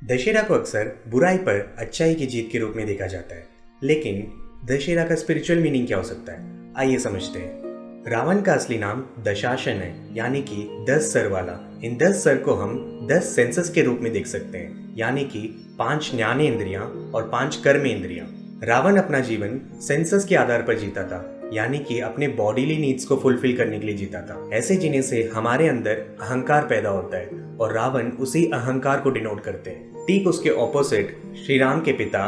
दशहरा को अक्सर बुराई पर अच्छाई की जीत के रूप में देखा जाता है, लेकिन दशहरा का स्पिरिचुअल मीनिंग क्या हो सकता है, आइए समझते हैं। रावण का असली नाम दशासन है, यानी कि 10 सर वाला। इन 10 सर को हम 10 सेंसेस के रूप में देख सकते हैं, यानी कि 5 ज्ञानेंद्रियां और 5 कर्मेंद्रियां। रावण अपना जीवन सेंसस के आधार पर जीता था, यानी कि अपने बॉडीली नीड्स को फुलफिल करने के लिए जीता था। ऐसे जीने से हमारे अंदर अहंकार पैदा होता है और रावण उसी अहंकार को डिनोट करते हैं। ठीक उसके ऑपोजिट श्री राम के पिता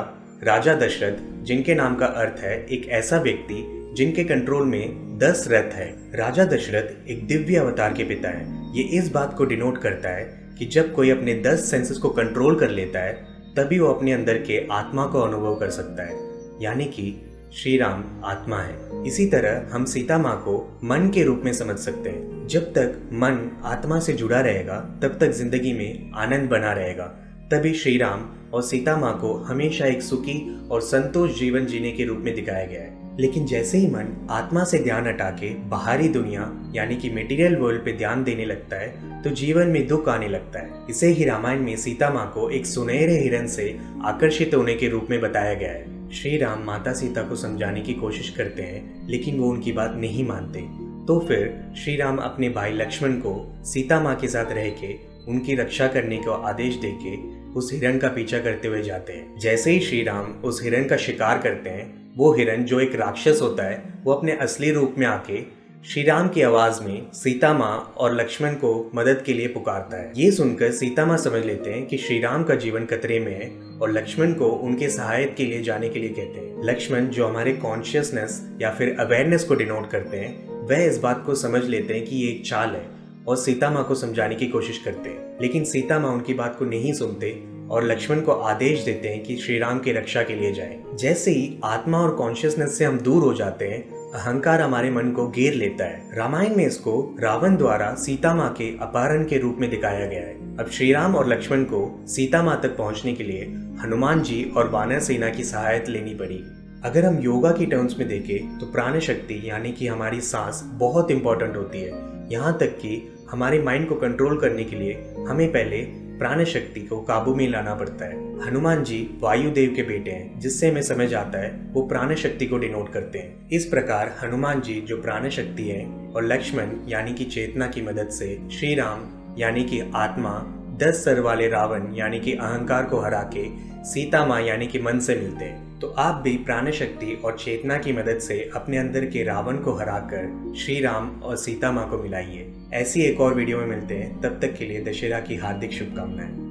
राजा दशरथ, जिनके नाम का अर्थ है एक ऐसा व्यक्ति जिनके कंट्रोल में 10 रथ है। राजा दशरथ एक दिव्य अवतार के पिता हैं। ये इस बात को डिनोट करता है कि जब कोई अपने 10 सेंसेस को कंट्रोल कर लेता है, तभी वो अपने अंदर के आत्मा को अनुभव कर सकता है, यानी कि श्री राम आत्मा है। इसी तरह हम सीता माँ को मन के रूप में समझ सकते हैं। जब तक मन आत्मा से जुड़ा रहेगा, तब तक जिंदगी में आनंद बना रहेगा। तभी श्री राम और सीता माँ को हमेशा एक सुखी और संतोष जीवन जीने के रूप में दिखाया गया है। लेकिन जैसे ही मन आत्मा से ध्यान हटा के बाहरी दुनिया यानी कि मटेरियल वर्ल्ड पे ध्यान देने लगता है, तो जीवन में दुख आने लगता है। इसे ही रामायण में सीता माँ को एक सुनहरे हिरण से आकर्षित होने के रूप में बताया गया है। श्री राम माता सीता को समझाने की कोशिश करते हैं, लेकिन वो उनकी बात नहीं मानते। तो फिर श्री राम अपने भाई लक्ष्मण को सीता माँ के साथ रह के उनकी रक्षा करने का आदेश देके उस हिरण का पीछा करते हुए जाते हैं। जैसे ही श्री राम उस हिरण का शिकार करते हैं, वो हिरण जो एक राक्षस होता है, वो अपने असली रूप में आके श्री राम की आवाज में सीता माँ और लक्ष्मण को मदद के लिए पुकारता है। ये सुनकर सीता माँ समझ लेते हैं कि श्री राम का जीवन खतरे में है और लक्ष्मण को उनके सहायता के लिए जाने के लिए कहते हैं। लक्ष्मण, जो हमारे कॉन्शियसनेस या फिर अवेयरनेस को डिनोट करते हैं, वह इस बात को समझ लेते हैं कि ये एक चाल है और सीता माँ को समझाने की कोशिश करते हैं। लेकिन सीता माँ उनकी बात को नहीं सुनते और लक्ष्मण को आदेश देते हैं कि श्री राम की रक्षा के लिए जाएं। जैसे ही आत्मा और कॉन्शियसनेस से हम दूर हो जाते हैं, अहंकार हमारे मन को घेर लेता है। रामायण में इसको रावण द्वारा सीता माँ के अपहरण के रूप में दिखाया गया है। अब श्री राम और लक्ष्मण को सीता माँ तक पहुँचने के लिए हनुमान जी और वानर सेना की सहायता लेनी पड़ी। अगर हम योगा की टर्म्स में देखें तो प्राण शक्ति यानी कि हमारी सांस बहुत इंपॉर्टेंट होती है। यहाँ तक कि हमारे माइंड को कंट्रोल करने के लिए हमें पहले प्राण शक्ति को काबू में लाना पड़ता है। हनुमान जी वायुदेव के बेटे हैं, जिससे हमें समझ आता है वो प्राण शक्ति को डिनोट करते हैं। इस प्रकार हनुमान जी जो प्राण शक्ति है और लक्ष्मण यानी कि चेतना की मदद से श्री राम यानी कि आत्मा 10 सर वाले रावण यानी कि अहंकार को हरा के सीता माँ यानी कि मन से मिलते हैं। तो आप भी प्राण शक्ति और चेतना की मदद से अपने अंदर के रावण को हराकर श्री राम और सीता माँ को मिलाइए। ऐसी एक और वीडियो में मिलते हैं, तब तक के लिए दशहरा की हार्दिक शुभकामनाएं।